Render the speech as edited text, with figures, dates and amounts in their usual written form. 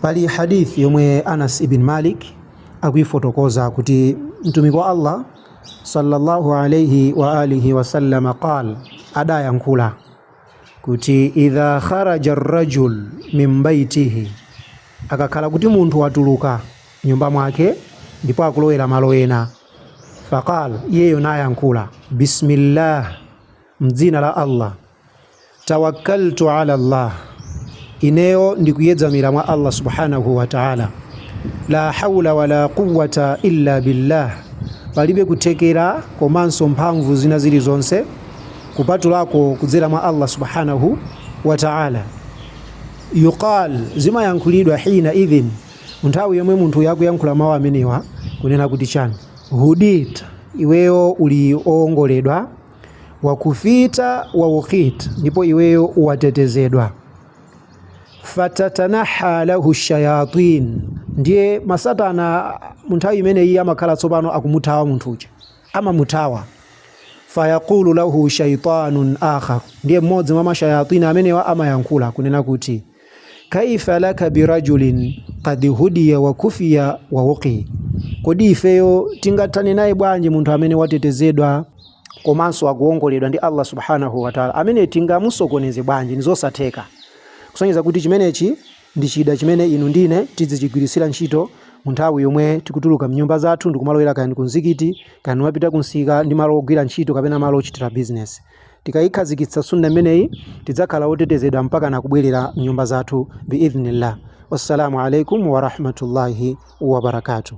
Pali hadith yomwe Anas ibn Malik akuifotokoza kuti mtumiki wa Allah sallallahu alayhi wa alihi wa sallam qala, adayankhula kuti idha kharaja ar-rajul min baitihi, akakhala kuti munthu watuluka nyumba mwake ndipo akulowera malo ena, faqala, iyeyo nayankhula bismillah, mdzina la Allah, tawakkaltu ala Allah, ineyo ndikuyedzamira mwa Allah subhanahu wa ta'ala, la hawla wala quwwata illa billah, palibe kuthekera komanso mphamvu zina zilizonse kupatulako kudzera mwa Allah subhanahu wa ta'ala. Yuqal, zimayankhulidwa hina idhin, nthawi yomwe munthu yakuyankhula mawu amenewa, kunena kuti chani, hudit, iweyo uli oongoledwa, wakufita wa ukhit, ndipo iweyo uwatetezedwa, fatatanaha lahu shayatin, ndiye masatana munthawi imeneyi amakhala tsopano akumuthawa munthuja, amamuthawa, fayaqulu lahu shaytanun akhar, ndiye mmodzi mwa mashayatina amenewa amayankhula kunena kuti kaifa laka birajulin qad hudiya wa kufiya wa wuqi, kodi ifeyo tingathane naye bwanji munthu amene watetezedwa komanso akuongoledwa ndi Allah subhanahu wa ta'ala, amene tingamusokoneze bwanji? Nizosatheka. Kusonyeza kuti chimenechi ndi chida chimene inu ndine tizichigwirisira ntchito munthawi yomwe tikutuluka mnyumba zathu ndikumalowera kaya ku mzikiti, kaya wapita kunsika ndi malo ogwira ntchito kapena malo ochitira business. Tikayikhazikitsa sunna imeneyi tidzakhala otetezedwa mpaka nakubwerera mnyumba zathu biidhnillah. Wassalamu alaikum wa rahmatullahi wa barakatuh.